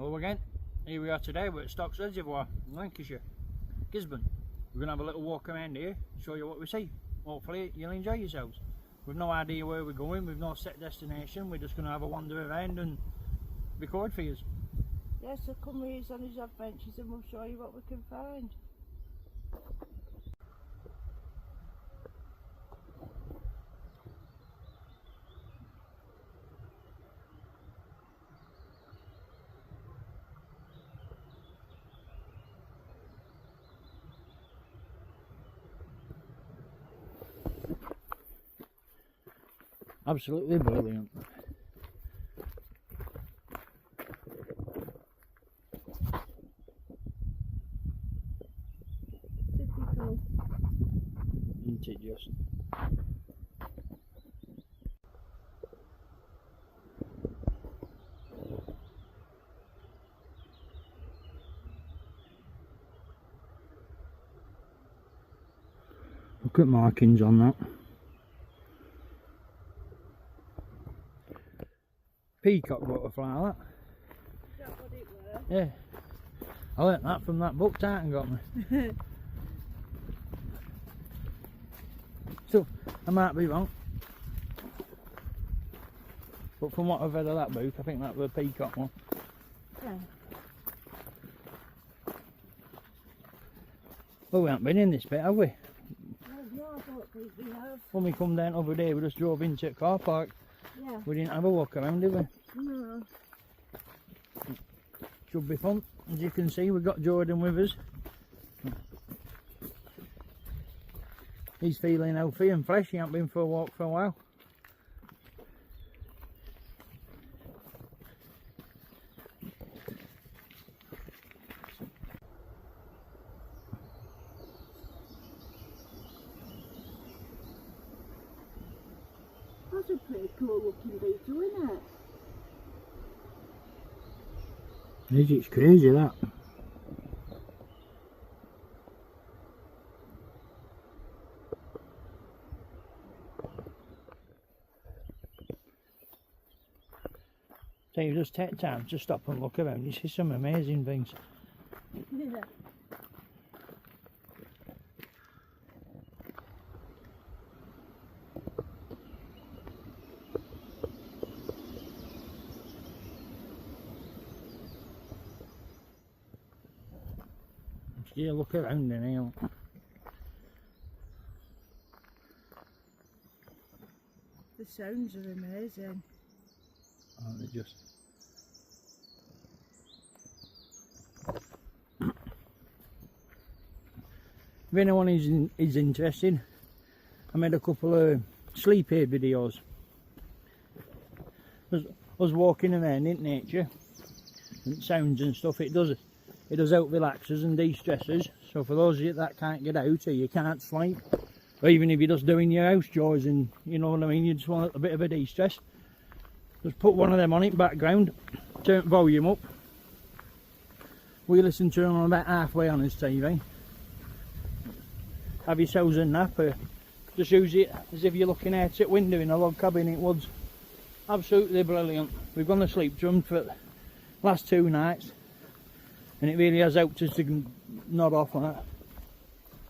Hello again, here we are today. We're at Stocks Reservoir in Lancashire, Gisborne. We're going to have a little walk around here, show you what we see. Hopefully you'll enjoy yourselves. We've no idea where we're going, we've no set destination, we're just going to have a wander around and record for you. Yeah, so come with us on his adventures and we'll show you what we can find. Absolutely brilliant. Typical. Isn't it just? Look at markings on that. Peacock butterfly, that. Is that what it were? Yeah. I learnt that from that book Tartan got me. So, I might be wrong. But from what I've read of that book, I think that was a peacock one. Yeah. Well, we haven't been in this bit, have we? No, I don't think we have. When we come down over there, we just drove into the car park. Yeah. We didn't have a walk around, did we? No. Should be fun. As you can see, we've got Jordan with us. He's feeling healthy and fresh. He hasn't been for a walk for a while. That's a pretty cool looking beetle, isn't it? It's crazy, that. So you just take time to stop and look around. You see some amazing things. Yeah. Yeah, look around in here. The sounds are amazing. Oh, they're just... If anyone is interested, I made a couple of sleep aid videos. Us walking around in nature, and sounds and stuff, it does help relax us and de-stress us. So for those of you that can't get out or you can't sleep, or even if you're just doing your house chores and you know what I mean, you just want a bit of a de-stress, just put one of them on it, background, turn volume up. We listen to them on about halfway on his TV. Have yourselves a nap, or just use it as if you're looking out at window in a log cabin in woods. Absolutely brilliant. We've gone to sleep to them for the last 2 nights. And it really has helped us to nod off on that.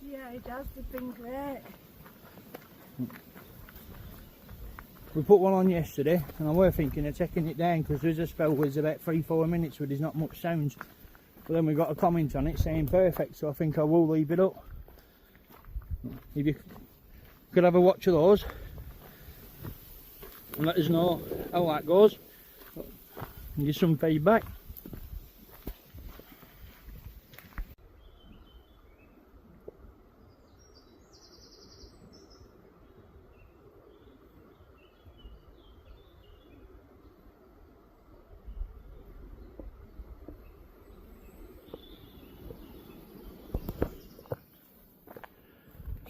Yeah, it has. They've been great. We put one on yesterday and I were thinking of taking it down because there's a spell where there's about 3-4 minutes where there's not much sounds. But then we got a comment on it saying perfect, so I think I will leave it up. If you could have a watch of those and let us know how that goes and give some feedback.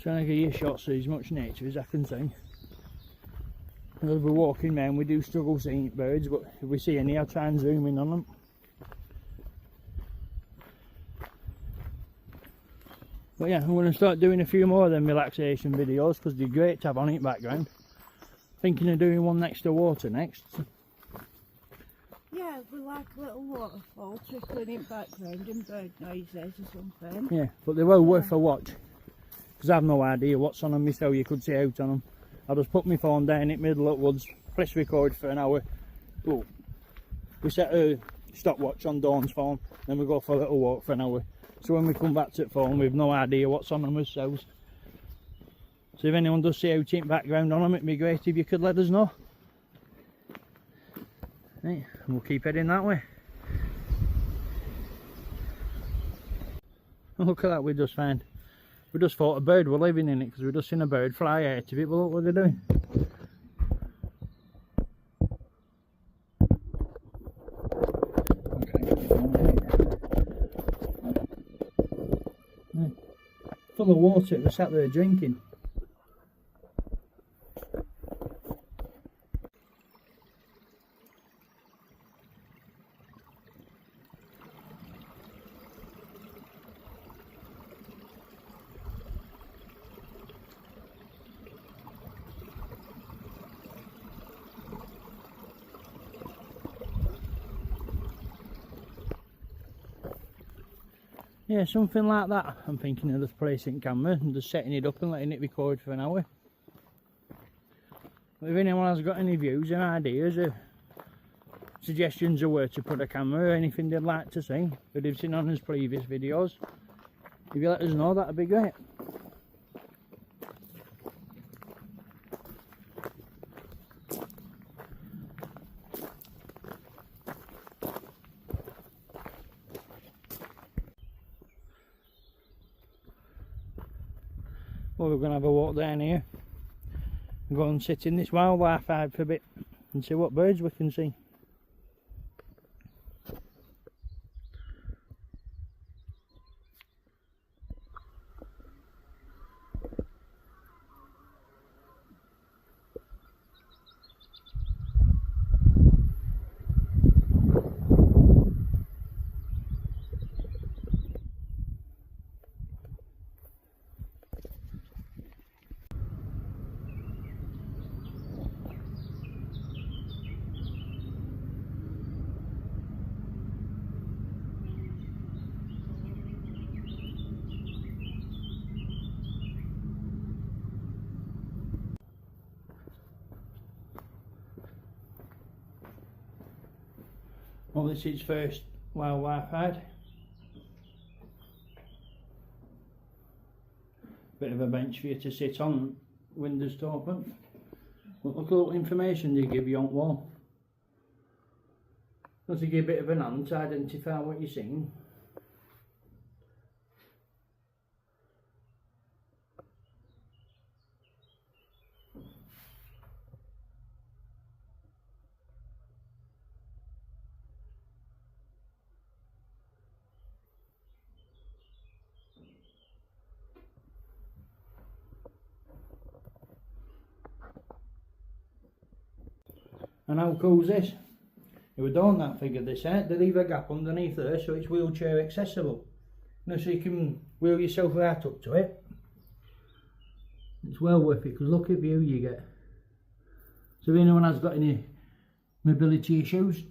Trying to get you shots of as much nature as I can see. As we're walking round, we do struggle seeing birds, but if we see any, I'll try and zoom in on them. But yeah, I'm going to start doing a few more of them relaxation videos because they're great to have on it background. Thinking of doing one next to water next. Yeah, we like a little waterfall trickling in background and bird noises or something. Yeah, but they're well worth a watch. Because I've no idea what's on them myself, you could see out on them. I just put my phone down in the middle of the woods, press record for an hour. Oh, we set a stopwatch on Dawn's phone, then we go for a little walk for an hour. So when we come back to the phone, we've no idea what's on them ourselves. So if anyone does see out in background on them, it'd be great if you could let us know. Right, and we'll keep heading that way. Oh, look at that, we just found. We just thought a bird were living in it because we just seen a bird fly out of it. But look what they're doing. Yeah. Full of water, it was sat there drinking. Yeah, something like that. I'm thinking of just placing camera and just setting it up and letting it record for an hour. But if anyone has got any views and ideas or suggestions of where to put a camera or anything they'd like to see that they've seen on his previous videos, if you let us know, that'd be great. Well, we're going to have a walk down here and go and sit in this wildlife hide for a bit and see what birds we can see. Well, this is first wildlife hide. Bit of a bench for you to sit on, windows to open. But look at what information they give you on the wall. Just to give a bit of an hand to identify what you're seeing. And how cool is this? If we don't that figure this out, they leave a gap underneath there so it's wheelchair accessible. You know, so you can wheel yourself right up to it. It's well worth it because look at the view you get. So if anyone has got any mobility issues,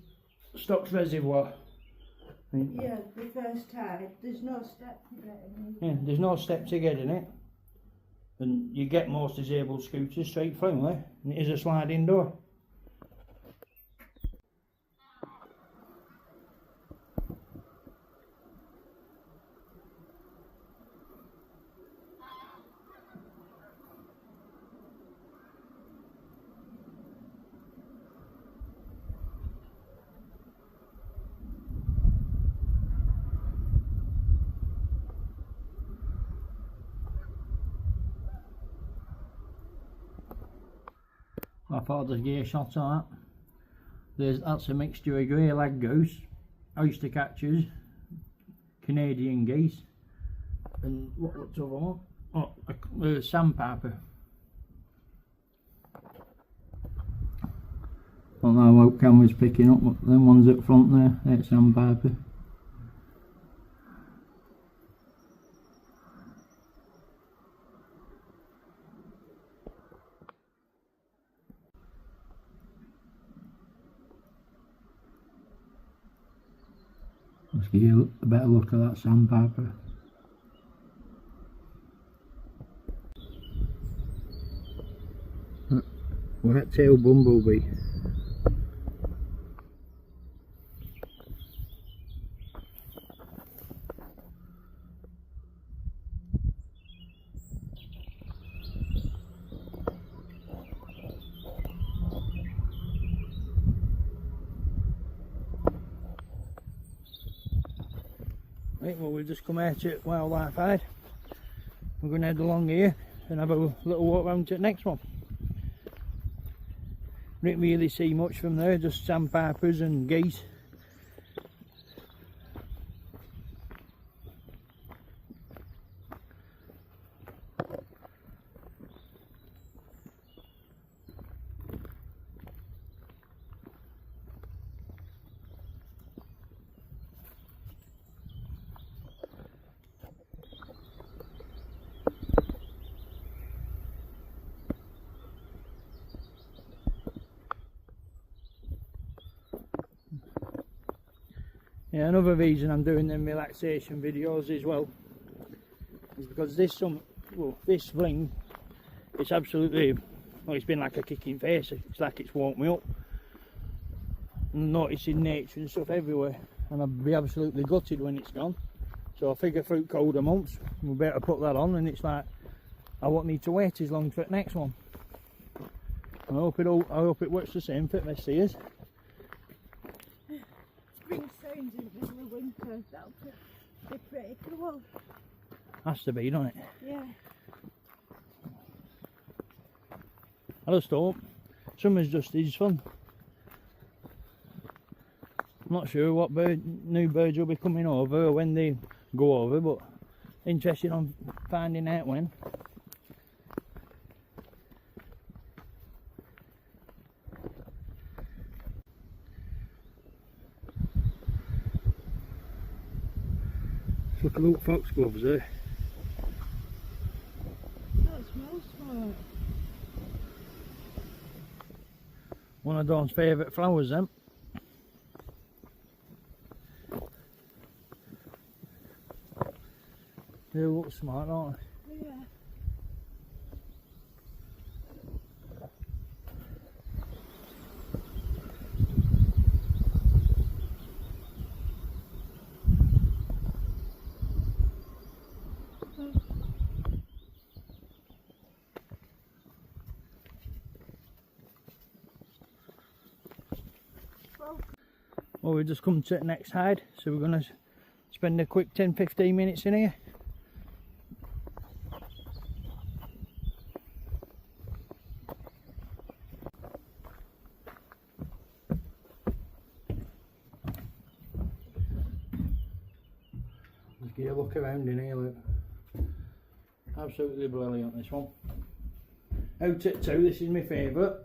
Stocks Reservoir. Yeah, the first tide, there's no step to get in. Yeah, there's no step to get in it. And you get most disabled scooters straight through there. And it is a sliding door. I thought I'd just give you a shot of that. That's a mixture of grey lag goose, oyster catchers, Canadian geese, and what's the other one? Oh, a sandpiper. I don't know what camera's picking up, but them ones up front there, that's sandpiper. Let's give you a better look at that sandpiper. White-tailed bumblebee. Right, well, we've just come out at Wildlife Hide. We're going to head along here and have a little walk round to the next one. Didn't really see much from there, just sandpipers and geese. Yeah, another reason I'm doing them relaxation videos as well is because this fling, it's absolutely, well, it's been like a kick in face. It's like it's woke me up. I'm noticing nature and stuff everywhere, and I'll be absolutely gutted when it's gone. So I figure through colder months we'll better put that on, and it's like I won't need to wait as long for the next one. I hope it works the same for the rest of years. Spring sounds in the middle of winter, that'll be pretty cool. Has to be, doesn't it? Yeah. I just hope summer's just as fun. I'm not sure what new birds will be coming over or when they go over, but interested on finding out when. Look at little foxgloves there. That smells smart. One of Dawn's favourite flowers, them. They look smart, don't they? Yeah. Well, we've just come to the next hide, so we're going to spend a quick 10-15 minutes in here. Let's get a look around in here, look. Absolutely brilliant, this one. Out at 2, this is my favourite.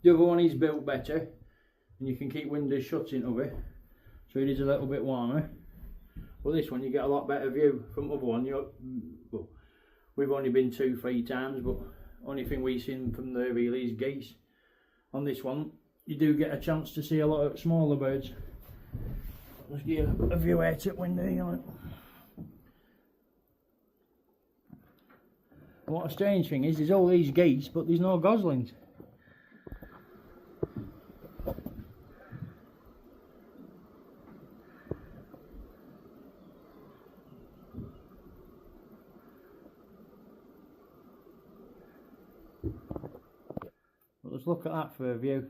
The other one is built better, and you can keep windows shut into it, so it is a little bit warmer. But this one you get a lot better view. From the other one, well, we've only been 2-3 times, but only thing we've seen from there really is geese. On this one, you do get a chance to see a lot of smaller birds. Let's get a view out at window, you know. What a strange thing is, there's all these geese, but there's no goslings. Let's look at that for a view.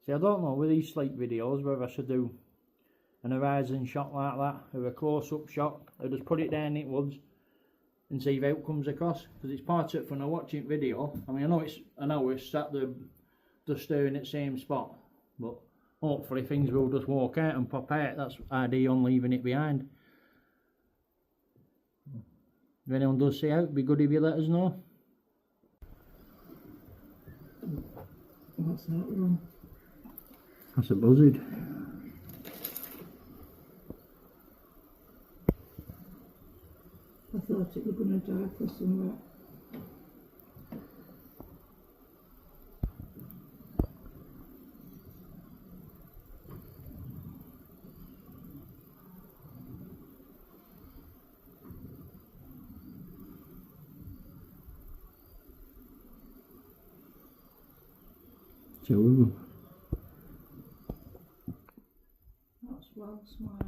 See, I don't know with these sleep videos whether I should do an horizon shot like that or a close-up shot, or just put it down in the woods and see if it comes across, because it's part of it when I watch it video. I mean, I know it's an hour sat there just staring at the same spot, but hopefully things will just walk out and pop out. That's the idea on leaving it behind. If anyone does see out, it'd be good if you let us know. What's that one? That's a buzzard. I thought it was going to die for somewhere. Two of them. That's well smart.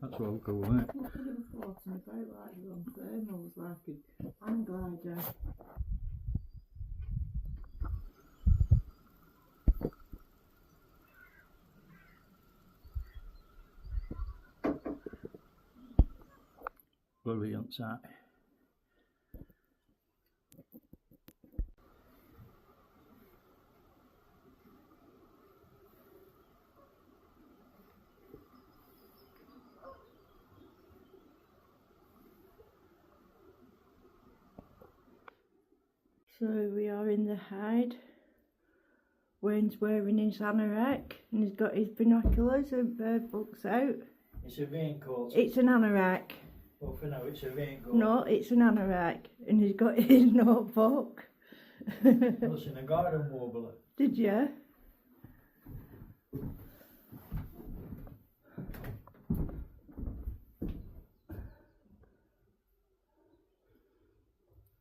That's well cool, isn't it? Look at them floating about like they're on thermals, like a hang glider. Brilliant sight. So we are in the hide. Wayne's wearing his anorak and he's got his binoculars and bird books out. It's a raincoat. It's an anorak. Well, for now it's a raincoat. No, it's an anorak and he's got his notebook. Listen, a garden warbler. Did you?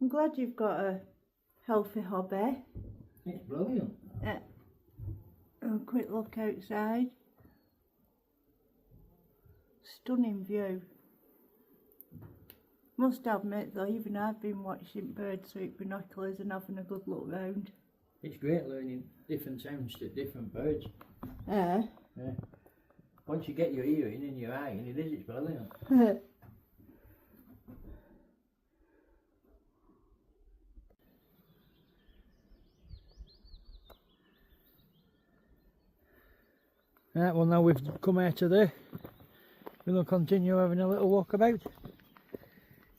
I'm glad you've got a healthy hobby. It's brilliant. A quick look outside. Stunning view. Must admit though, even I've been watching birds through binoculars and having a good look round. It's great learning different sounds to different birds. Yeah. Yeah. Once you get your ear in and your eye in, it's brilliant. Right, well now we've come out of there, we'll continue having a little walk about,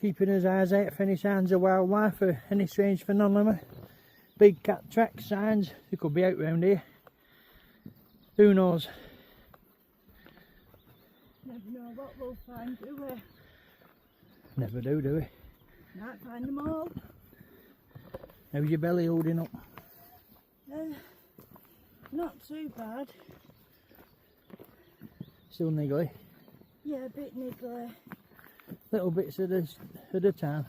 keeping his eyes out for any signs of wildlife or any strange phenomena. Big cat tracks, signs, they could be out round here. Who knows? Never know what we'll find, do we? Never do we? Might find them all. How's your belly holding up? Not too bad. Still niggly? Yeah, a bit niggly. Little bits at a time.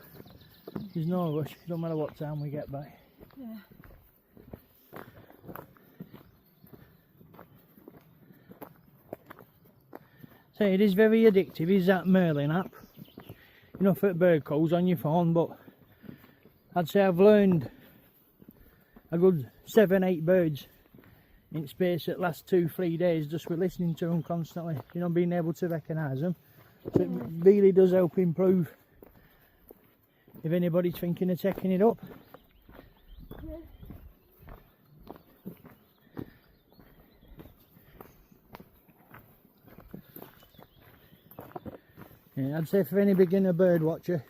There's no rush, no matter what time we get back. Yeah. So it is very addictive, is that Merlin app. You know, for bird calls on your phone, but I'd say I've learned a good 7-8 birds in space at last 2-3 days just with listening to them constantly, you know, being able to recognise them. So it really does help improve if anybody's thinking of taking it up. Yeah, I'd say for any beginner bird watcher,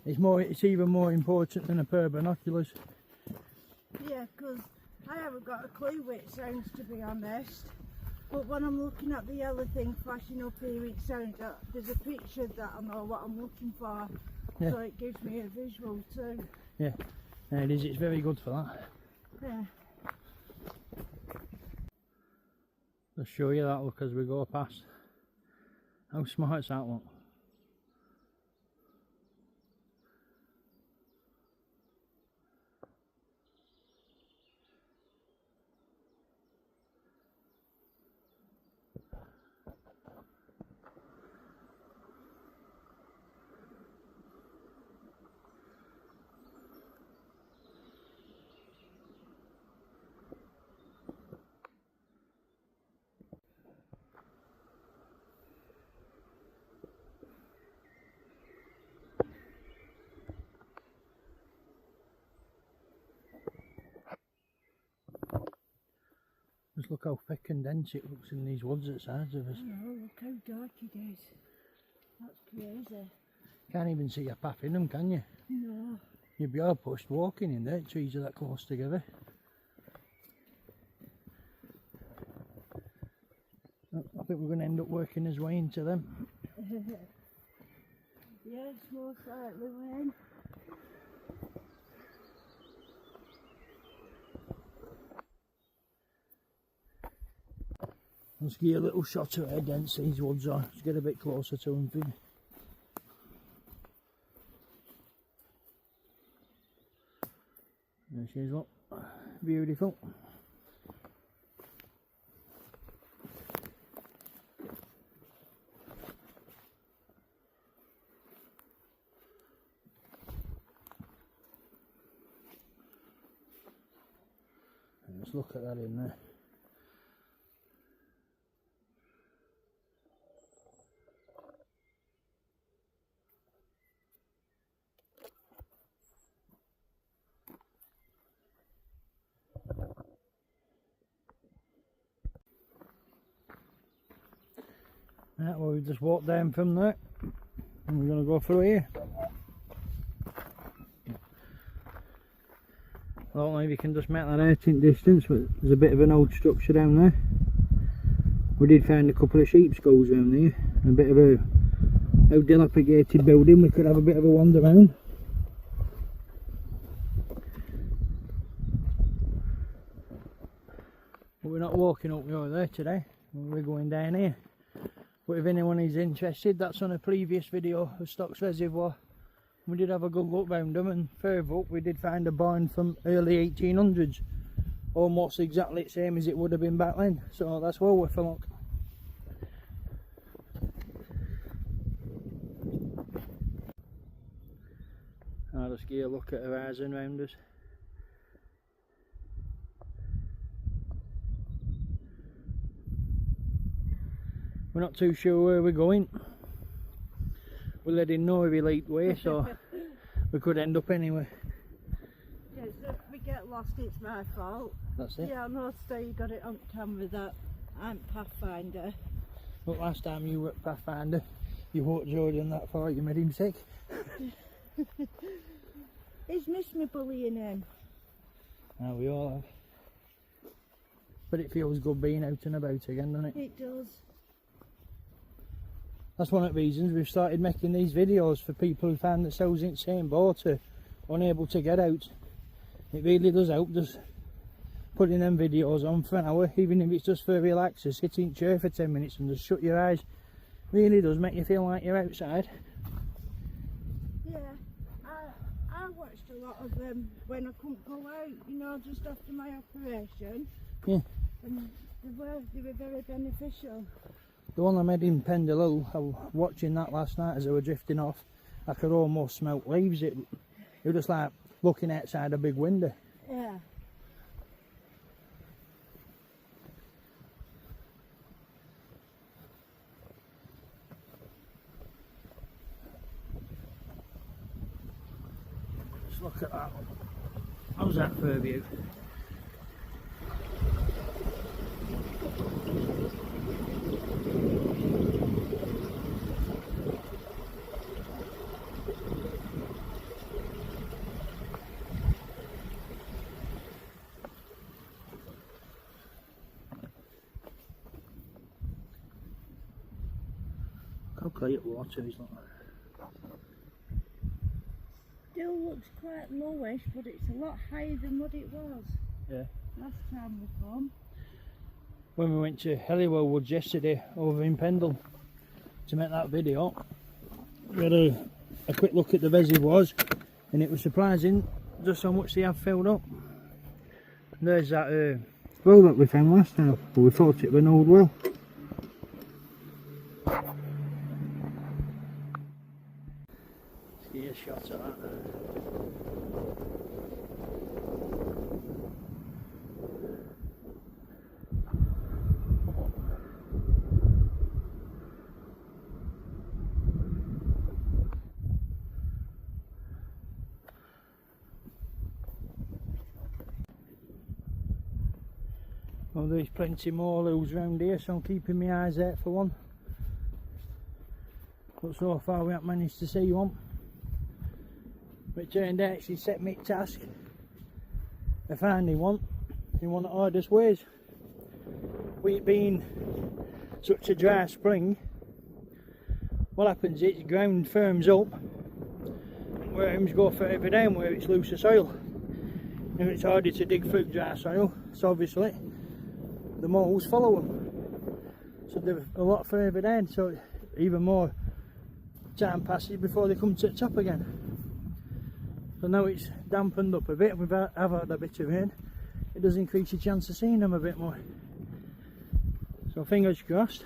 it's even more important than a pair of binoculars. Yeah, because I haven't got a clue what it sounds, to be honest. But when I'm looking at the yellow thing flashing up here, it sounds like there's a picture that I know what I'm looking for. Yeah. So it gives me a visual too. Yeah, it is. It's very good for that. Yeah. I'll show you that look as we go past. How smart's that look? Just look how thick and dense it looks in these woods at sides of us. I know, look how dark it is. That's crazy. Can't even see a path in them, can you? No. You'd be hard pushed walking in there, trees are that close together. I think we're going to end up working his way into them. Yes, most likely, Wayne. Let's give you a little shot of how dense these woods are. Let's get a bit closer to them for you. There she is, look. Beautiful. Let's look at that in there. Yeah, well, we just walked down from there and we're going to go through here. I don't know if you can just make that out in distance, but there's a bit of an old structure down there. We did find a couple of sheep skulls down there, and a bit of a dilapidated building. We could have a bit of a wander around. But we're not walking up over there today, we're going down here. But if anyone is interested, that's on a previous video of Stocks Reservoir. We did have a good look round them, and further up we did find a barn from early 1800s. Almost exactly the same as it would have been back then, so that's well worth a look. I'll just give you a look at the horizon round us. We're not too sure where we're going. We're heading northerly way, so we could end up anywhere. Yeah, so if we get lost, it's my fault. That's it. Yeah, I noticed that you got it on camera that I'm Pathfinder. But last time you were at Pathfinder, you walked Jordan that far, you made him sick. He's missed me bullying him. Oh, we all have. But it feels good being out and about again, doesn't it? It does. That's one of the reasons we've started making these videos, for people who find themselves in the same boat or unable to get out. It really does help just putting them videos on for an hour, even if it's just for a relaxer. Sit in the chair for 10 minutes and just shut your eyes. Really does make you feel like you're outside. Yeah, I watched a lot of them when I couldn't go out, you know, just after my operation. Yeah. And they were very beneficial. The one I made in Pendle, I was watching that last night as I were drifting off. I could almost smell leaves. It was just like looking outside a big window. Yeah. Just look at that one. How's that for a view? How clear water is like that. Still looks quite lowish, but it's a lot higher than what it was. Yeah. Last time we come. When we went to Helliwell Woods yesterday over in Pendle to make that video, we had a quick look at the reservoirs, and it was surprising just how much they have filled up. And there's that well that we found last time, but we thought it was an old well. Let's get a shot of that. Well, there's plenty more hills around here, so I'm keeping my eyes out for one. But so far we haven't managed to see one. But it turned out she set me a task of finding one in one of the hardest ways. With it being such a dry spring, what happens is the ground firms up and worms go further down where it's looser soil. And it's harder to dig through dry soil, so obviously the moles follow them, so they're a lot further down, so even more time passes before they come to the top again. So now it's dampened up a bit, and I've had a bit of rain. It does increase your chance of seeing them a bit more, so fingers crossed.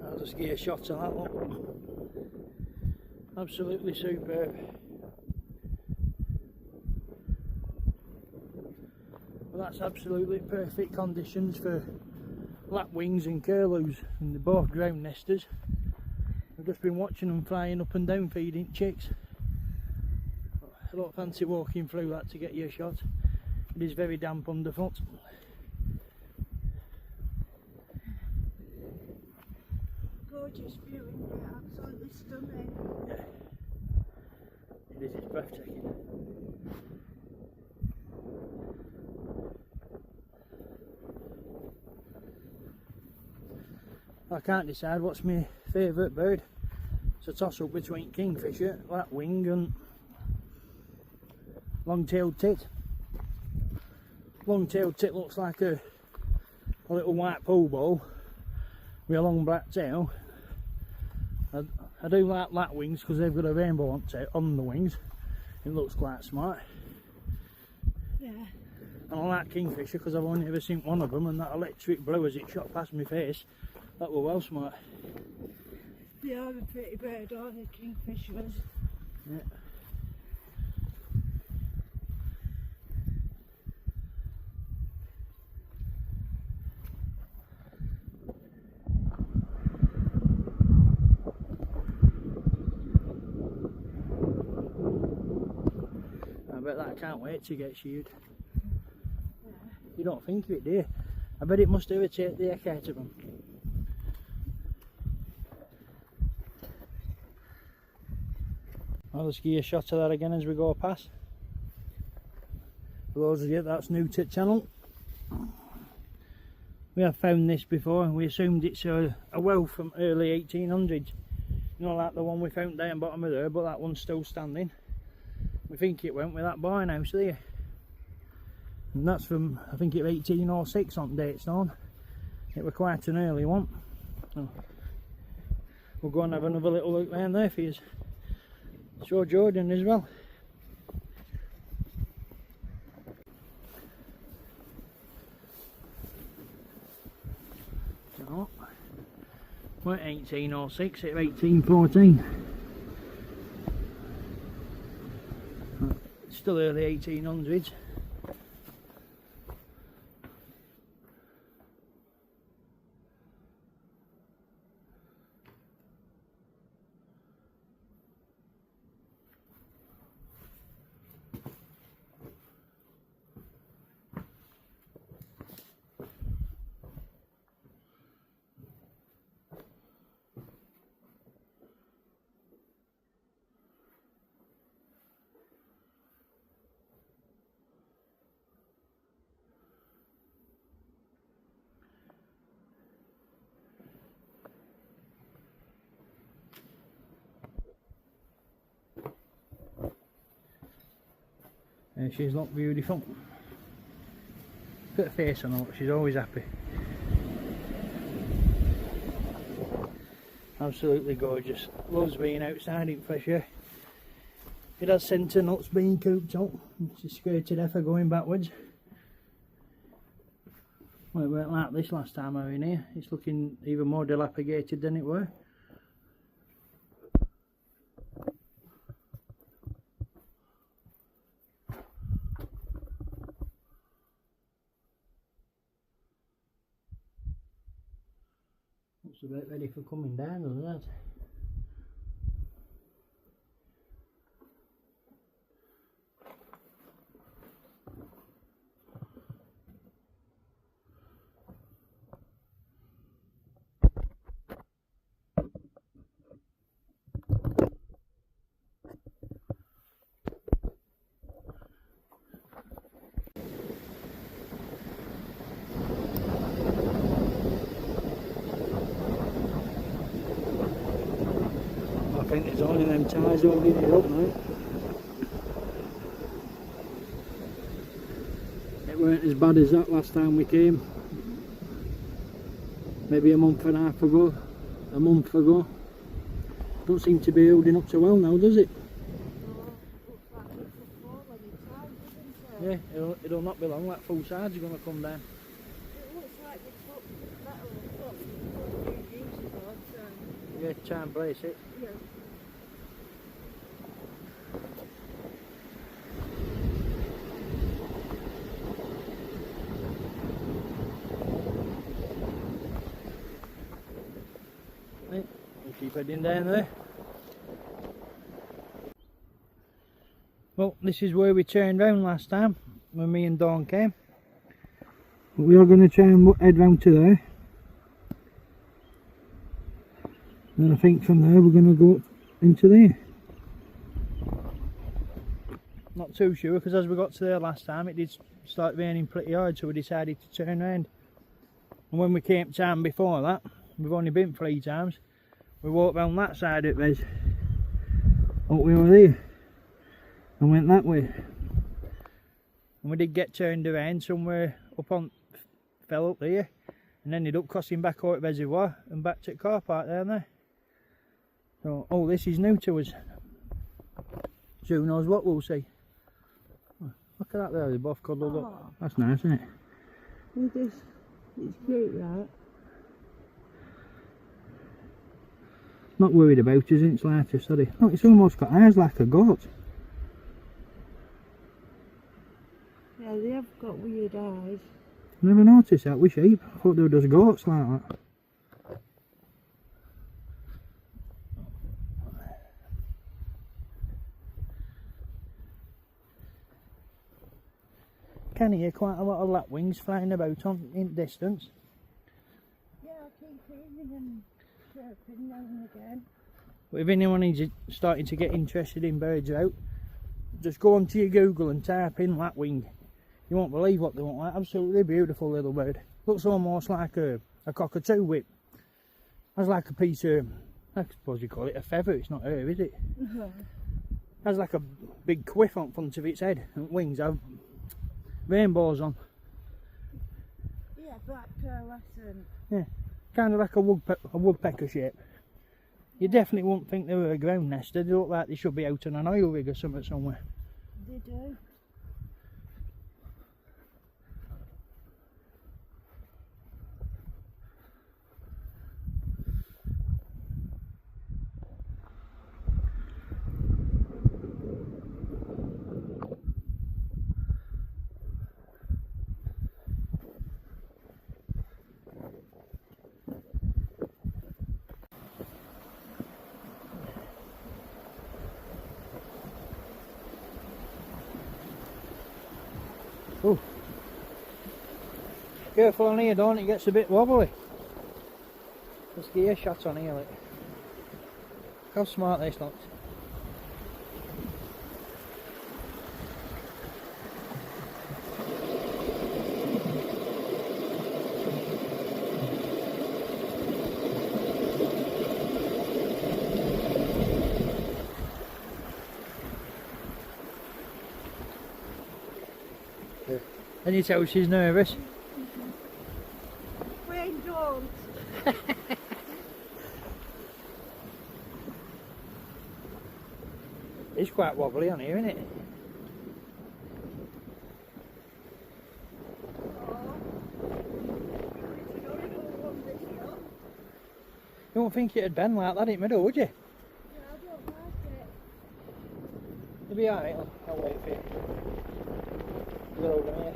I'll just get a shot of that one. Absolutely superb. Well, that's absolutely perfect conditions for lapwings and curlews, and they're both ground nesters. I've just been watching them flying up and down feeding chicks. I don't fancy walking through that to get you a shot. It is very damp underfoot. Gorgeous view, isn't it? Absolutely stunning. Yeah. It is, it's breathtaking. I can't decide what's my favourite bird. It's a toss up between kingfisher, lapwing and long-tailed tit. Long-tailed tit looks like a little white pool ball with a long black tail. I do like lapwings because they've got a rainbow on the wings. It looks quite smart. Yeah. And I like kingfisher because I've only ever seen one of them, and that electric blue as it shot past my face, that were well smart. They are a pretty bird, aren't they, kingfishers? Yeah. I bet that can't wait to get sheared. Yeah. You don't think of it, do you? I bet it must irritate the heck out of them. I'll just give you a shot of that again as we go past. For those of you that's new to the channel, we have found this before and we assumed it's a well from early 1800s. You know, like the one we found down bottom of there, but that one's still standing. We think it went with that barn house there. And that's from, I think it was 1806 on Datestone. It was quite an early one. So we'll go and have another little look round there for you. Show Jordan as well. So, we're 1806, it was 1814. Still early 1800s. And she's not beautiful. Put a face on her, she's always happy. Absolutely gorgeous. Loves being outside in fresh air. It has centre nuts being cooped up. She's skirted effort going backwards. Well, it weren't like this last time I was in here. It's looking even more dilapidated than it were. Looks about ready for coming down, doesn't it? I think there's only them ties holding it up now. It weren't as bad as that last time we came. Maybe a month and a half ago. A month ago. Don't seem to be holding up so well now, does it? Yeah, it'll not be long, that full side's going to come down. It looks like they took metal a few years ago, so... Yeah, try and brace it. Yeah. Right, we'll keep heading down there. Well, this is where we turned round last time when me and Dawn came. But we are going to try and head round to there. And I think from there we're going to go up into there. Not too sure, because as we got to there last time it did start raining pretty hard, so we decided to turn round. And when we came to town before that, we've only been 3 times, we walked round that side of it, Res. Up we were there and went that way. And we did get turned around somewhere up on, fell up there, and ended up crossing back out at Reservoir and back to the car park down there. So, oh, this is new to us. So who knows what we'll see. Look at that there, they're both cuddled up. That's nice, isn't it? It is. It's great, right? Not worried about it, isn't it, slightest, are they? Oh, it's almost got eyes like a goat. Yeah, they have got weird eyes. Never noticed that with sheep. I thought they were just goats like that. Can hear quite a lot of lapwings flying about on in distance. Yeah, I keep hearing them chirping now and again. But if anyone is starting to get interested in birds out, just go onto your Google and type in lapwing. You won't believe what they look like. Absolutely beautiful little bird. Looks almost like a cockatoo whip. Has like a piece of, I suppose you call it a feather. It's not her, is it? Has like a big quiff on front of its head, and wings have rainbows on. Yeah, black pearlescent. Yeah, kind of like a woodpecker shape. You definitely wouldn't think they were a ground nester. They look like they should be out on an oil rig or something somewhere. They do. Oh, careful on here, Dawn, it gets a bit wobbly. Let's get a shot on here, look. Look how smart this looks. And you tell she's nervous. Wayne, don't. It's quite wobbly on here, isn't it? You won't think it'd bend like that in the middle, would you? Yeah, I don't like it. You'll be alright, I'll wait for you. Go over here.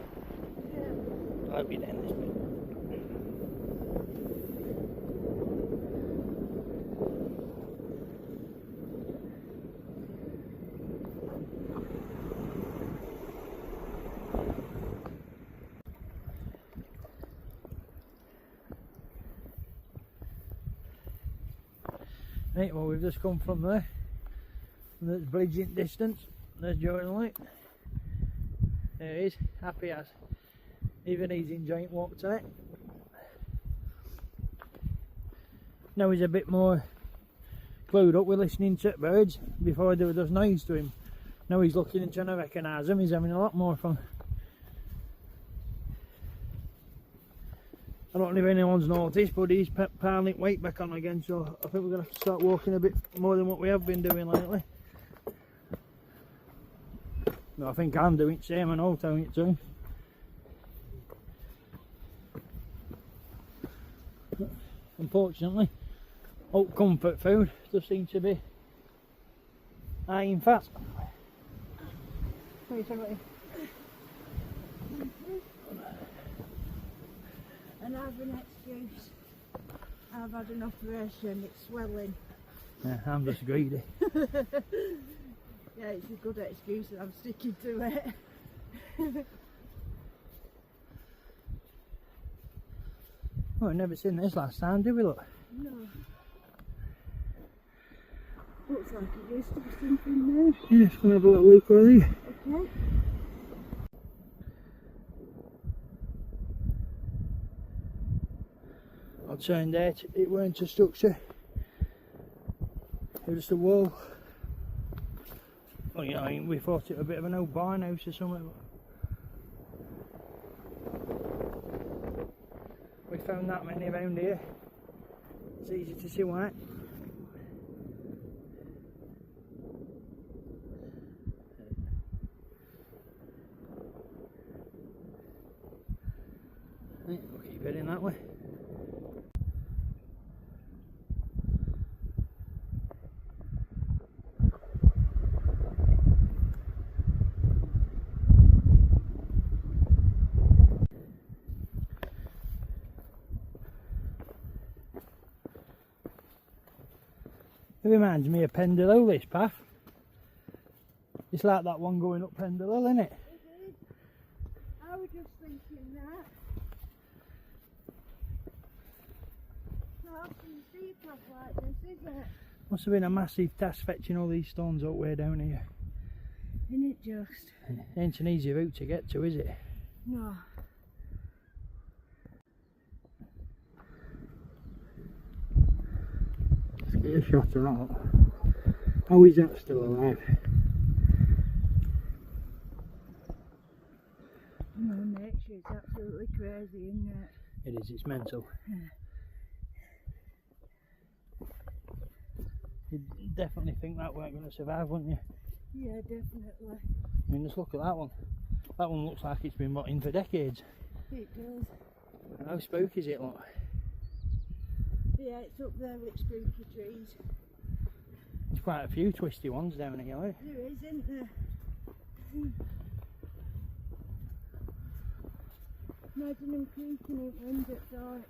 Yeah. I'll be down this bit. Right, well, we've just come from there, and there's bridge in distance. There's Jordan Light. There he is, happy as. Even he's enjoying walk today. Now he's a bit more clued up with listening to birds. Before there was just noise to him. Now he's looking and trying to recognise them. He's having a lot more fun. I don't know if anyone's noticed, but he's piling weight back on again, so I think we're going to have to start walking a bit more than what we have been doing lately. No, I think I'm doing the same, and I'll tell you too. Unfortunately, oat comfort food does seem to be high in fat. What are you talking about? And have an excuse. I've had an operation, it's swelling. Yeah, I'm just greedy. Yeah, it's a good excuse and I'm sticking to it. Oh, we've never seen this last time, did we, look? No. Looks like it used to be something there. Yeah, just gonna have a little look over there. Okay. I turned out it weren't a structure, it was just a wall. Well, you know, we thought it was a bit of an old barn house or something. We found that many around here. It's easy to see why. Right, we'll keep heading that way. It reminds me of Pendle, this path. It's like that one going up Pendle, isn't it? It is. I was just thinking that. Not often you see a path like this, is it? Must have been a massive task fetching all these stones up way down here. Isn't it just? It ain't an easy route to get to, is it? No. Let's get a shot of that. How is that still alive? No, nature is absolutely crazy, isn't it? It is, it's mental. You'd definitely think that weren't going to survive, wouldn't you? Yeah, definitely. I mean, just look at that one. That one looks like it's been rotting for decades. It does. How spooky is it, look? Yeah, it's up there with spooky trees. There's quite a few twisty ones down here, eh? There is, isn't there? Imagine them creaking in wind at dark,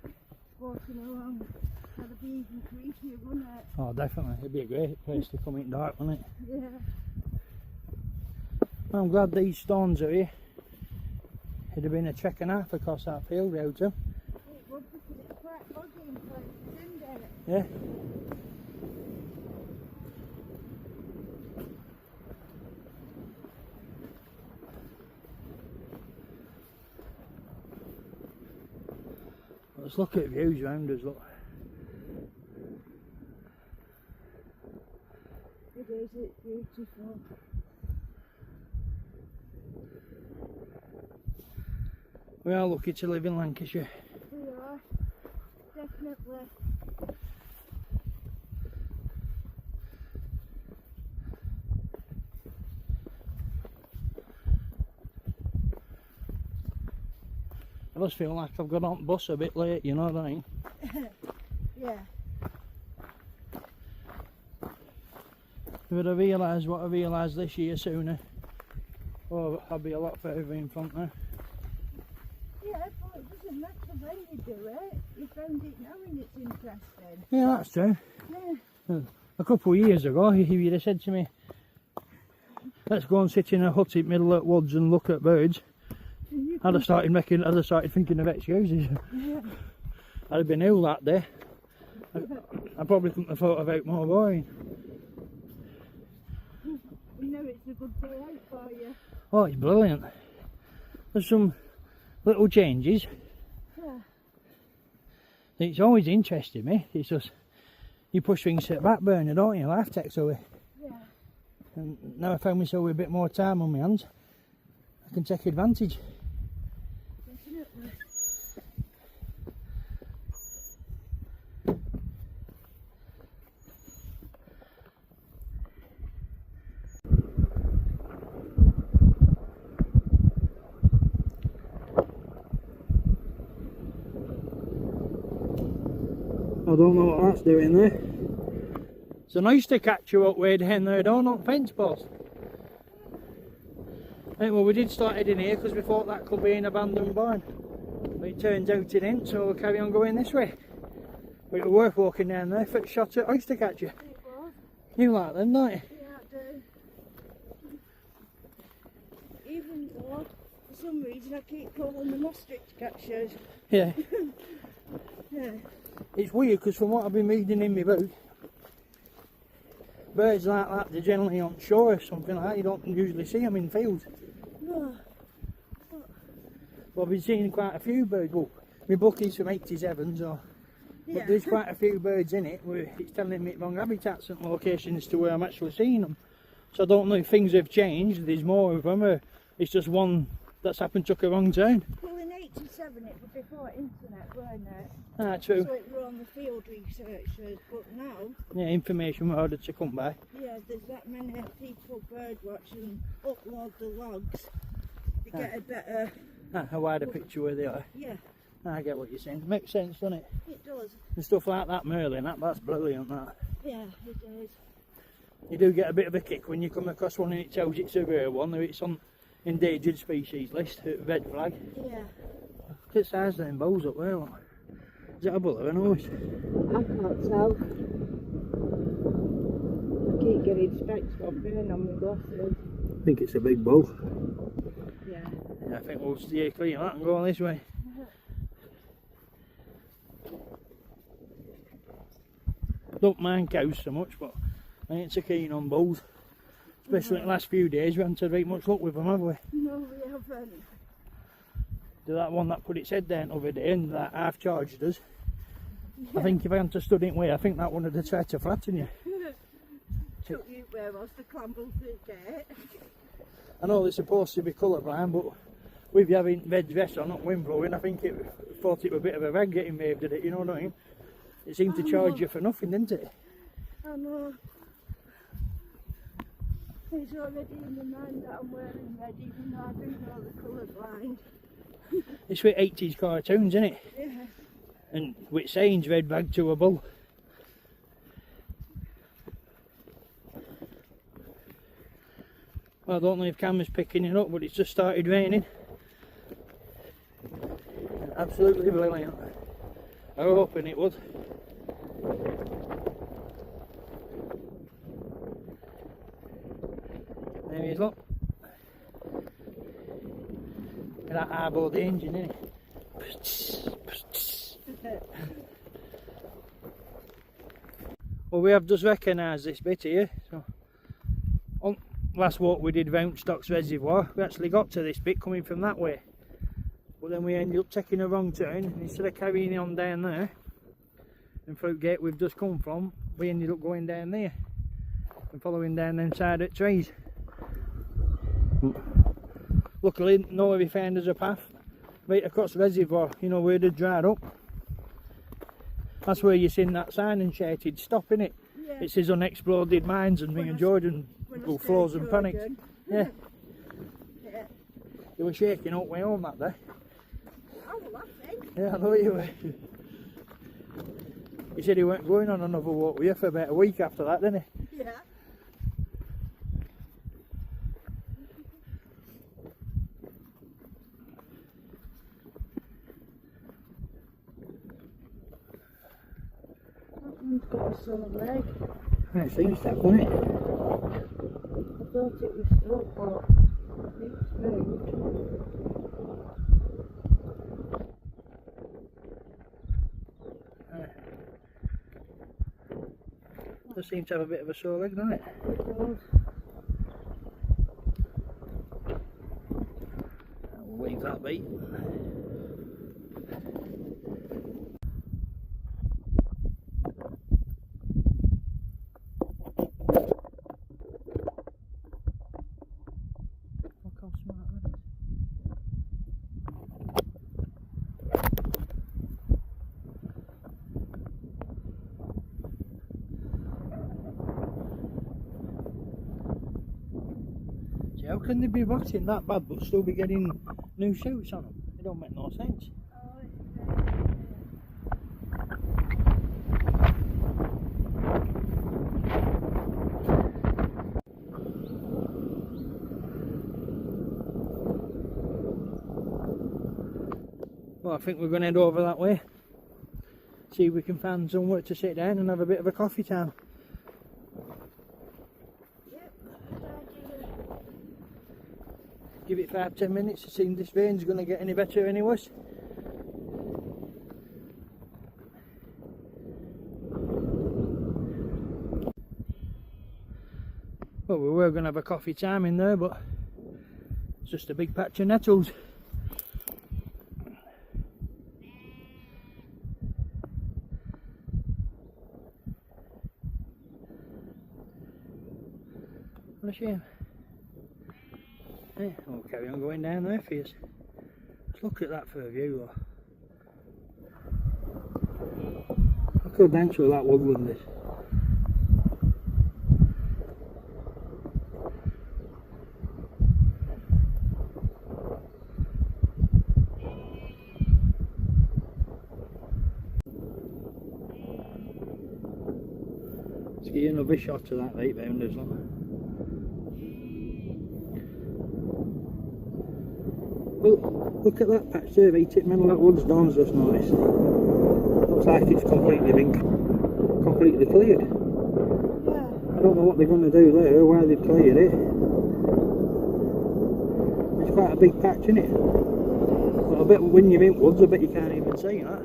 walking along. That'd be even creepier, wouldn't it? Oh, definitely. It'd be a great place to come in dark, wouldn't it? Yeah. Well, I'm glad these stones are here. It'd have been a trek and a half across that field without them. It would, because it's quite boggy in places, isn't it? Yeah. Let's look at views around us, look. It is, it's beautiful. We are lucky to live in Lancashire. We are, definitely. I just feel like I've got on the bus a bit late, you know what I mean? Yeah. If I'd have realised what I realised this year sooner, oh, I'd be a lot further in front now. Yeah, but it doesn't matter when you do it. You found it now and it's interesting. Yeah, that's true. Yeah. A couple of years ago, if you'd have said to me, let's go and sit in a hut in the middle of the woods and look at birds, I'd have started thinking of excuses. Yeah. I'd have been ill that day. I probably couldn't have thought about more boring. You know it's a good day out for you. Oh, it's brilliant. There's some little changes. Yeah. It's always interested me. It's just, you push things to the back burner, don't you? Life takes away. Yeah. And now I found myself with a bit more time on my hands, I can take advantage. Definitely. I don't know what that's doing there. It's nice to catch you up way down there, don't on fence post. Right, well, we did start heading here because we thought that could be an abandoned barn, but it turns out it ain't, so we'll carry on going this way. But it was worth walking down there for a shot at oyster catcher. It was. You like them, don't you? Yeah, I do. Even though, for some reason, I keep calling them ostrich catchers. Yeah. Yeah. It's weird because from what I've been reading in my book, birds like that, they're generally on shore or something like that. You don't usually see them in fields. No. Well, I've been seeing quite a few birds. Well, my book is from 87, so Yeah. but there's quite a few birds in it where it's telling me wrong habitats and locations to where I'm actually seeing them. So I don't know if things have changed, there's more of them, or it's just one that's happened took a wrong turn. Well, in 87 it was before internet, weren't it? Ah, true. So it were on the field researchers, but now, Yeah, information were harder to come by. yeah, there's that many people bird watching, upload the logs to get a better, A wider picture where they are. yeah, I get what you're saying. Makes sense, doesn't it? it does. And stuff like that, Merlin, that's brilliant, that. Yeah, it is. You do get a bit of a kick when you come across one and it tells you it's a rare one, or it's on endangered species list, red flag. Yeah. Look at the size of them bowls up there, look. Is that a bull or a nose? I can't tell. I keep getting specks from being on my glasses. I think it's a big bull. Yeah. Yeah, I think we'll steer clear of that and go on this way. Don't mind cows so much, but I ain't so keen on bulls. Especially in the last few days, we haven't had very much luck with them, have we? No, we haven't. To that one that put its head down the other day and that half charged us. Yeah. I think if I hadn't stood in way, I think that one would have tried to flatten you. Took you where was to clamber through the gate. I know they're supposed to be colourblind, but with you having red vest on, not wind blowing, I think it thought it was a bit of a rag getting waved at it, you know what I mean? It seemed to charge you for nothing, didn't it? I know. It's already in my mind that I'm wearing red, even though I do know the colour blind. It's with 80s cartoons, isn't it? Yeah. And with sayings red rag to a bull. Well, I don't know if camera's picking it up, but it's just started raining. Absolutely brilliant. I was hoping it would. There he is, look. That eyeball the engine, isn't it? Well, we have just recognised this bit here. So, on last walk we did round Stocks Reservoir, we actually got to this bit coming from that way. But then we ended up taking a wrong turn, and instead of carrying on down there, and through the gate we've just come from, we ended up going down there and following down them side of trees. Luckily, nobody found us a path right across the reservoir, you know, where they'd dried up. That's where you seen that sign and shouted stop, innit? Yeah. It says unexploded mines, and me and Jordan go froze and panicked. Yeah. Yeah. They were shaking up way home that day. I was laughing. Yeah, I know you were. He said he weren't going on another walk with you for about a week after that, didn't he? Yeah. That one's got a sore leg. It seems to have, doesn't it? I thought it was stuck, but it's moved. Does seem to have a bit of a sore leg, doesn't it? It does. We'll leave that be. Look how smart that is. See, how can they be rotting that bad but still be getting new shoots on them? It don't make no sense. Well, I think we're going to head over that way. see if we can find somewhere to sit down and have a bit of a coffee time. Yep, good idea. Give it 5-10 minutes to see if this rain's going to get any better any worse. Well, we were going to have a coffee time in there, but it's just a big patch of nettles. What a shame. Yeah, we'll carry on going down there for you. Let's look at that for a view though. Look how dense that woodland is. Let's get another shot of that right round us. Well, look at that patch there, right in the middle of that woods Dawn's just noticed. Looks like it's completely cleared. Yeah. I don't know what they're going to do there, why they've cleared it. It's quite a big patch, isn't it? But I bet when you're in woods, I bet you can't even see that.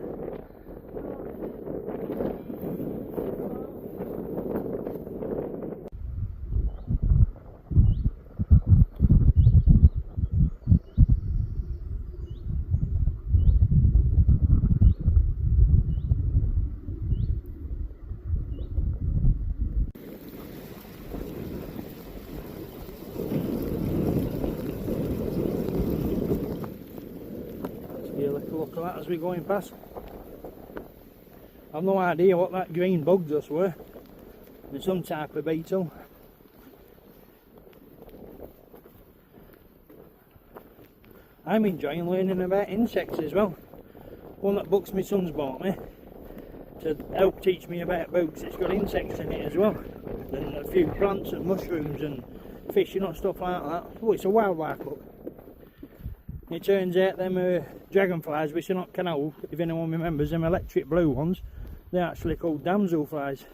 Look at that as we're going past. I've no idea what that green bug just were. It's some type of beetle. I'm enjoying learning about insects as well. One that books my son's bought me to help teach me about bugs. It's got insects in it as well, and a few plants and mushrooms and fish and stuff like that. Oh, it's a wildlife book. It turns out them dragonflies, which are not canal, if anyone remembers, them electric blue ones, they're actually called damselflies.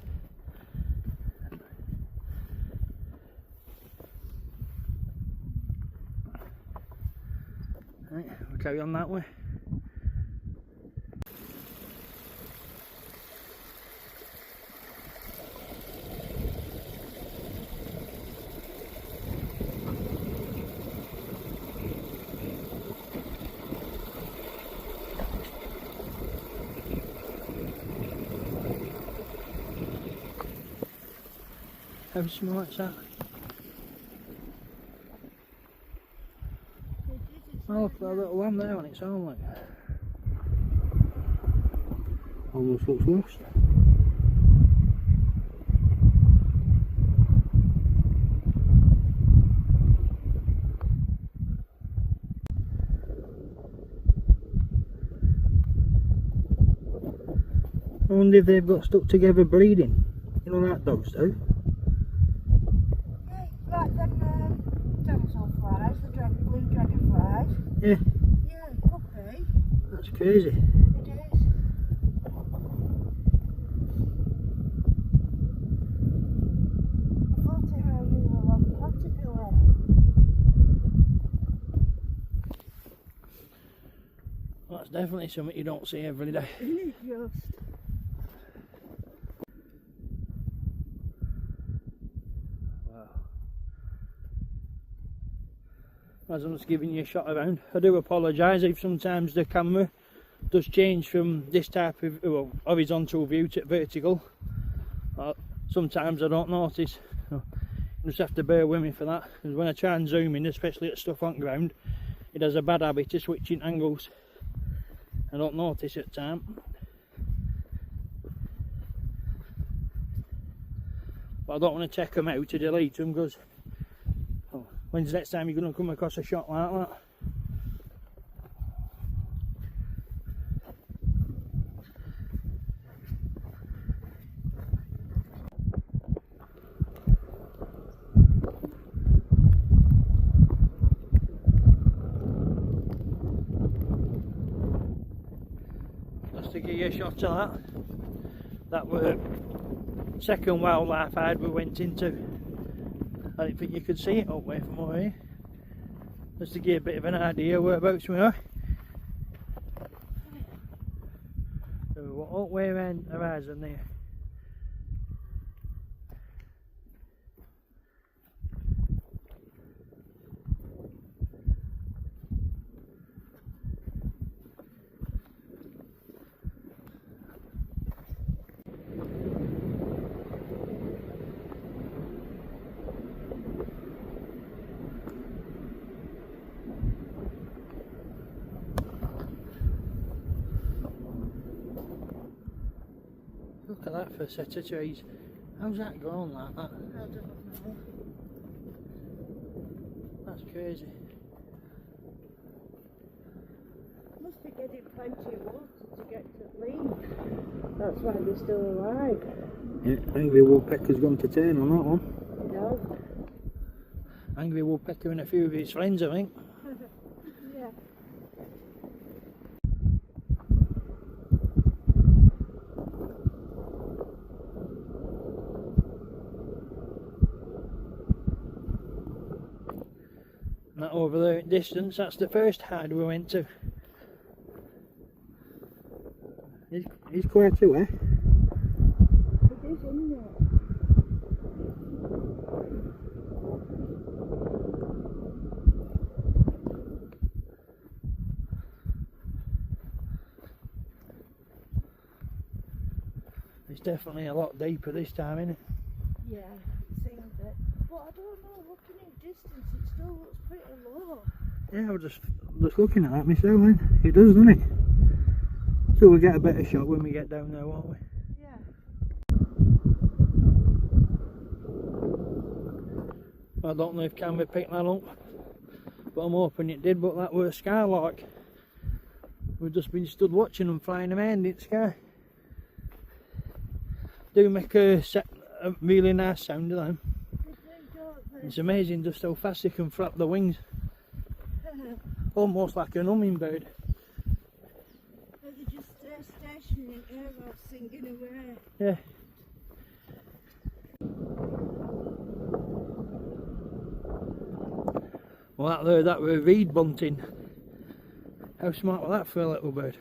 Right, we'll carry on that way. How smart's that? Oh, look at that little one there on its own, like. Almost looks lost. I wonder if they've got stuck together breeding. You know that dogs do. Like them damselflies, the blue dragonflies. Yeah. Yeah, it could be. That's crazy. It is. I thought it had a really long caterpillar. Well, that's definitely something you don't see every day. Just. As I'm just giving you a shot around, I do apologise if sometimes the camera does change from this type of horizontal view to vertical. Sometimes I don't notice, so you just have to bear with me for that, because when I try and zoom in, especially at stuff on ground, it has a bad habit of switching angles. I don't notice at the time. But I don't want to check them out to delete them, because when's the next time you're going to come across a shot like that? Just to give you a shot of that. That were second wildlife hide we went into. I don't think you could see it up way from over here. Just to give a bit of an idea whereabouts we are. So we're all the way around the horizon there. Look at that for a set of trees. How's that grown like that? I don't know. That's crazy. Must be getting plenty of water to get to leave. That's why they're still alive. Yeah, angry woodpecker's gone to turn on that one. No. Angry woodpecker and a few of his friends, I think. Yeah. That over there in distance, that's the first hide we went to. He's quite too, eh? It is, isn't it? It's definitely a lot deeper this time, isn't it? Yeah, it seems it. But I don't know, looking in distance, it still looks pretty low. Yeah, I was just looking at that myself, man. It does, doesn't it? So we'll get a better shot when we get down there, won't we? Yeah. I don't know if camera picked that up, but I'm hoping it did. But that were a skylark. We've just been stood watching them flying around in the sky. Do make a really nice sound of them. It's amazing just how fast they can flap the wings. Almost like an hummingbird. They're just stationary in air while singing away. Yeah. Well, that were reed bunting. How smart was that for a little bird?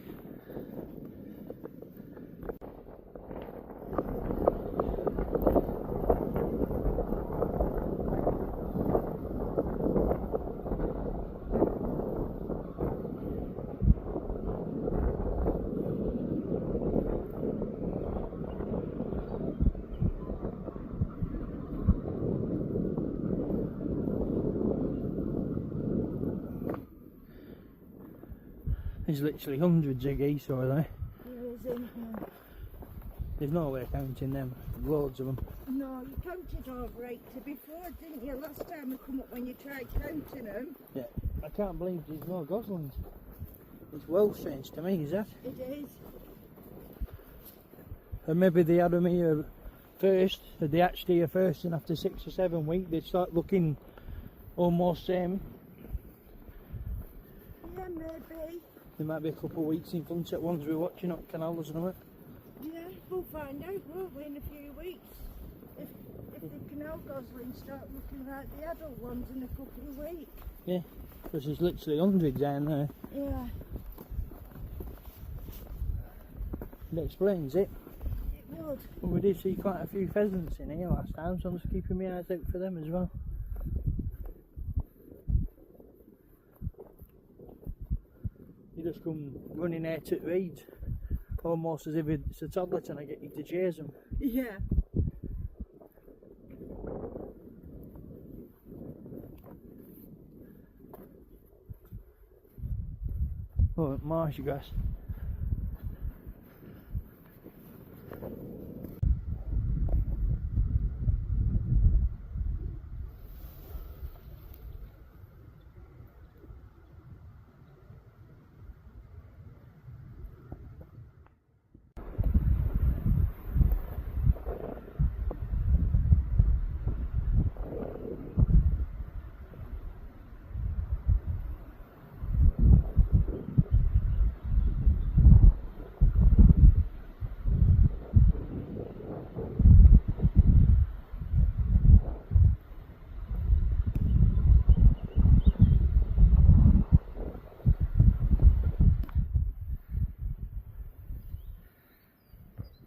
There's literally hundreds of geese over there. There isn't there? There's no way of counting them. Loads of them. No, you counted over 80 before, didn't you? Last time I come up when you tried counting them. Yeah. I can't believe there's no goslings. It's well strange to me, is that? It is. And maybe they had them here first. They hatched here first, and after 6 or 7 weeks they start looking almost same. Yeah, maybe. There might be a couple of weeks in front of ones we're watching up canal or something. Yeah, we'll find out, won't we, in a few weeks? If the canal goslings start looking like the adult ones in a couple of weeks. Yeah, because there's literally hundreds down there. Yeah, It explains it. it would. But we did see quite a few pheasants in here last time, so I'm just keeping my eyes out for them as well. You just come running out to reeds, almost as if it's a toddler trying to get you to chase them. Yeah. Oh, marsh grass.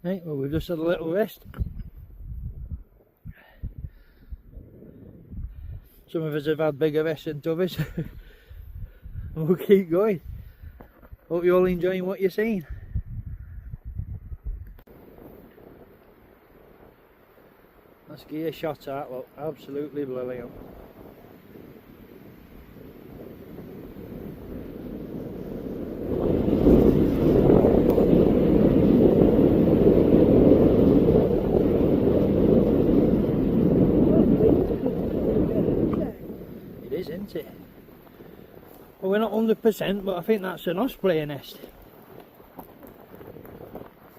Right, well, we've just had a little rest. Some of us have had bigger rests than others. And we'll keep going. Hope you're all enjoying what you're seeing. Let's give you a shot at that, look, absolutely brilliant. It is, isn't it? Well, we're not 100%, but I think that's an osprey nest.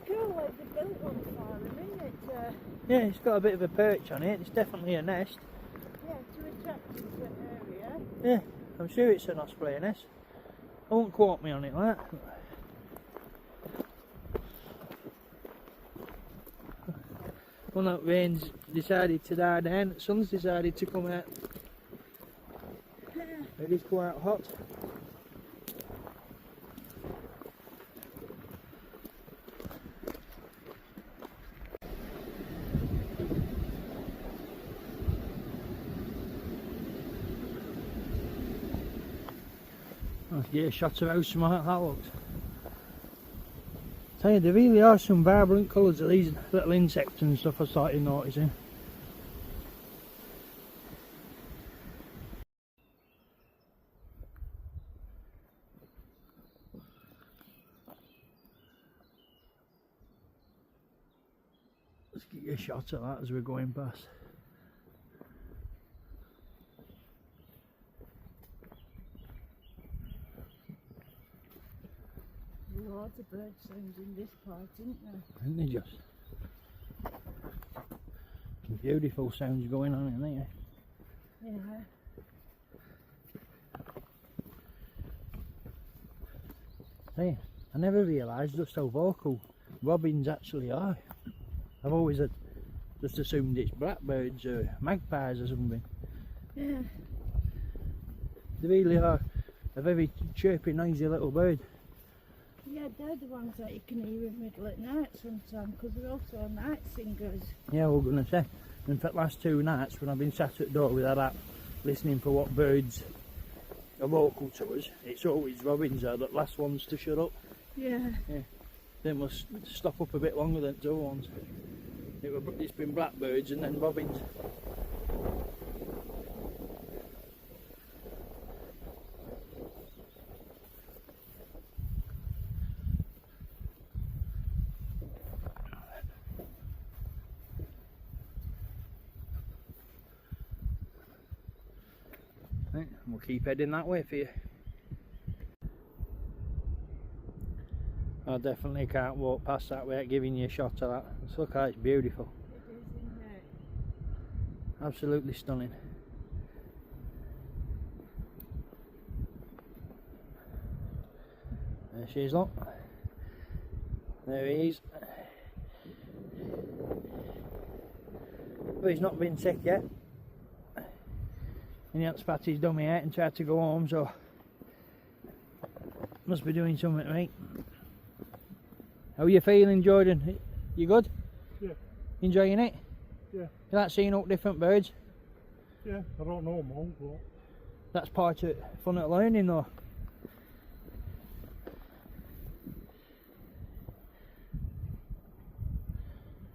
Cool, like they built one for them, isn't it? Yeah, it's got a bit of a perch on it. It's definitely a nest. Yeah, to attract them to the area. Yeah, I'm sure it's an osprey nest. I won't quote me on it like that. When that rain's decided to die down, the sun's decided to come out. It is quite hot. Let's get a shot of how smart that looks. Tell you, there really are some vibrant colours of these little insects and stuff I started noticing. Let's get you a shot of that as we're going past. Lots of bird sounds in this part, isn't there? Isn't they just? Some beautiful sounds going on in there. Yeah. Hey, I never realised just how vocal robins actually are. I've always just assumed it's blackbirds or magpies or something. Yeah. They really are a very chirpy, noisy little bird. Yeah, they're the ones that you can hear in middle at night sometimes, because they're also night singers. Yeah, we're going to say. In fact, last 2 nights when I've been sat at the door with that app listening for what birds are local to us, it's always robins are the last ones to shut up. Yeah. Yeah. They must stop up a bit longer than the other ones. It's been blackbirds and then robins. Right, we'll keep heading that way for you. I definitely can't walk past that without giving you a shot of that. Just look how it's beautiful. It is, isn't it? Absolutely stunning. There she is, look. There he is. But he's not been sick yet. And he hasn't spat his dummy out and tried to go home, so must be doing something right. How are you feeling, Jordan? You good? Yeah. Enjoying it? Yeah. You like seeing all different birds? Yeah, I don't know them all, but That's part of fun at learning though.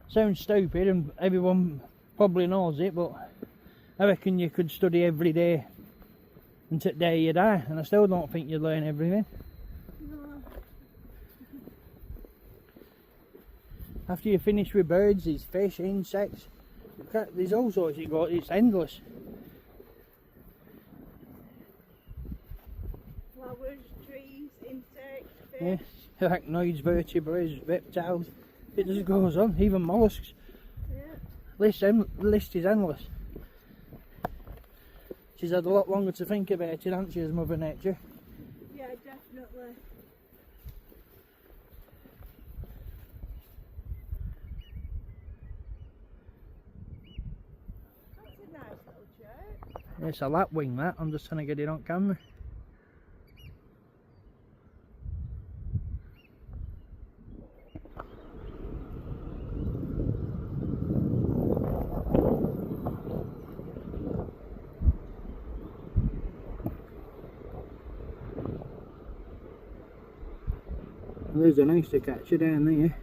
Sounds stupid and everyone probably knows it, but I reckon you could study every day until the day you die, and I still don't think you'd learn everything. No. After you finish with birds, there's fish, insects, there's all sorts you got, it's endless. Flowers, trees, insects, Yeah, fish. arachnoids, vertebrates, reptiles, it just goes on, even molluscs. Yeah. List is endless. She's had a lot longer to think about it, hasn't she, as Mother Nature? Yeah, definitely. That's a nice little church. It's a lapwing that, I'm just trying to get it on camera. there's an oyster catcher down there.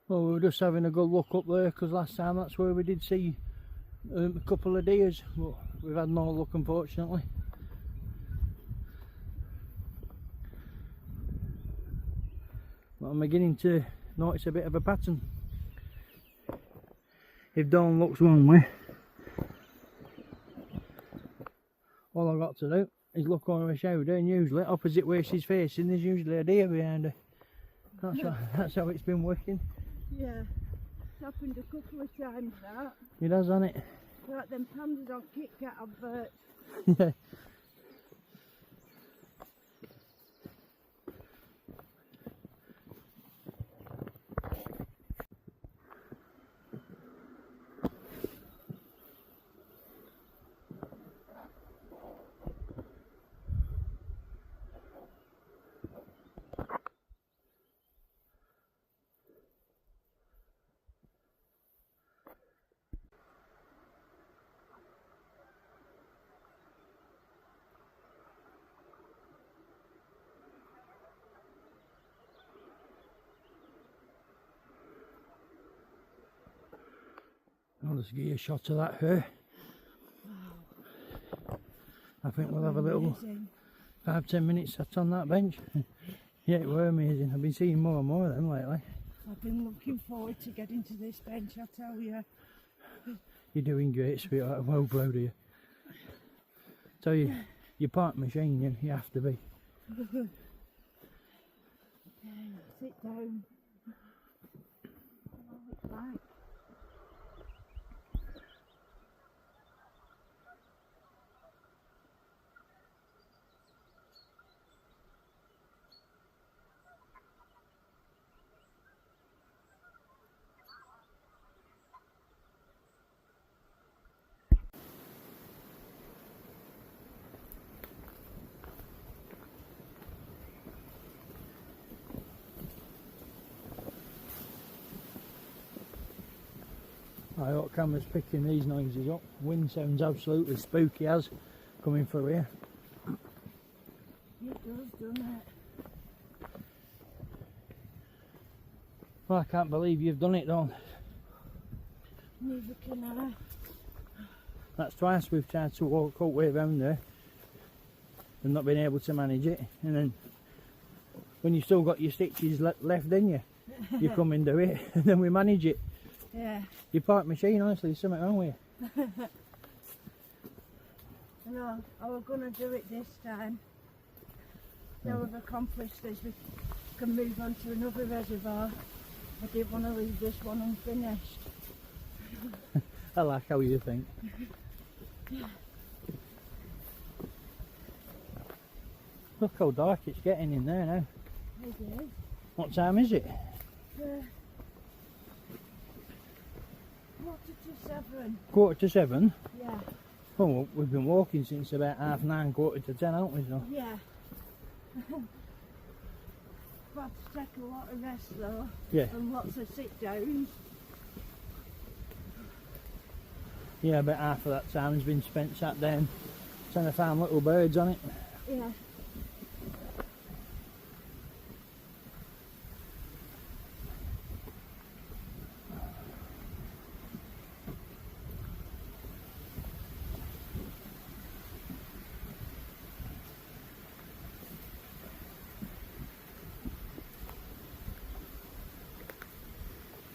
Well, we were just having a good look up there because last time that's where we did see a couple of deers, but we've had no luck unfortunately. But I'm beginning to notice a bit of a pattern. If dawn looks one way, all I've got to do is look over her shoulder, and usually opposite where she's facing there's usually a deer behind her. That's how it's been working. Yeah, it's happened a couple of times that. It has, hasn't it? Like them pandas on Kit Kat adverts. Yeah. I'll just give you a shot of that here. Wow. I think we'll have a little Amazing. 5-10 minutes sat on that bench. Yeah, it were amazing. I've been seeing more and more of them lately. I've been looking forward to getting to this bench, I tell you. You're doing great, sweetheart. I'm well proud of you. Tell you, you're part machine, you have to be. Yeah, sit down. Oh, it's right. I hope camera's picking these noises up. Wind sounds absolutely spooky as coming through here. It does, doesn't it? Well, I can't believe you've done it, Dawn. Neither can I. That's twice we've tried to walk up way around there and not been able to manage it, and then when you've still got your stitches left in you come and do it and then we manage it. Yeah. You're part machine, honestly, there's something wrong with you. No, I was going to do it this time. Now we've accomplished this, we can move on to another reservoir. I didn't want to leave this one unfinished. I like how you think. Look how dark it's getting in there now. It is. What time is it? 7:45. 7:45? Yeah. Oh, well, we've been walking since about 9:30, 9:45, haven't we? So? Yeah. Got to take a lot of rest though. Yeah. And lots of sit downs. Yeah, about half of that time has been spent sat down trying to find little birds on it. Yeah.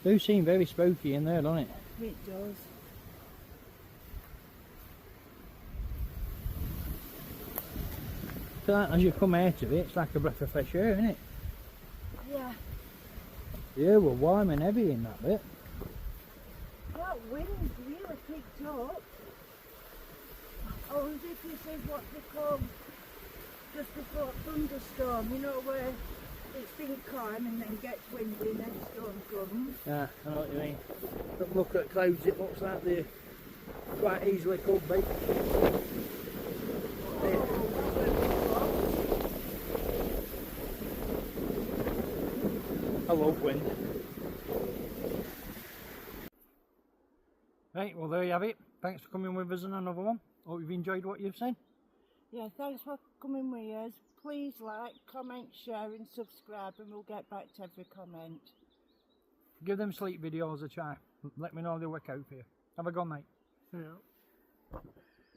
Do seem very spooky in there, don't it? It does. So as you come out of it, it's like a breath of fresh air, isn't it? Yeah. Yeah, we're warm and heavy in that bit. That wind really picked up. I wonder if this is what they call just before thunderstorm, you know, where it's been calm and then gets windy and then storm comes. Yeah, I know what you mean. But look at clouds, it looks like they quite easily could be. I love wind. Right, well there you have it. Thanks for coming with us on another one. Hope you've enjoyed what you've seen. Yeah, thanks for coming with us. Please like, comment, share and subscribe and we'll get back to every comment. Give them sleep videos a try. Let me know they work out for you. Have a good night. Yeah.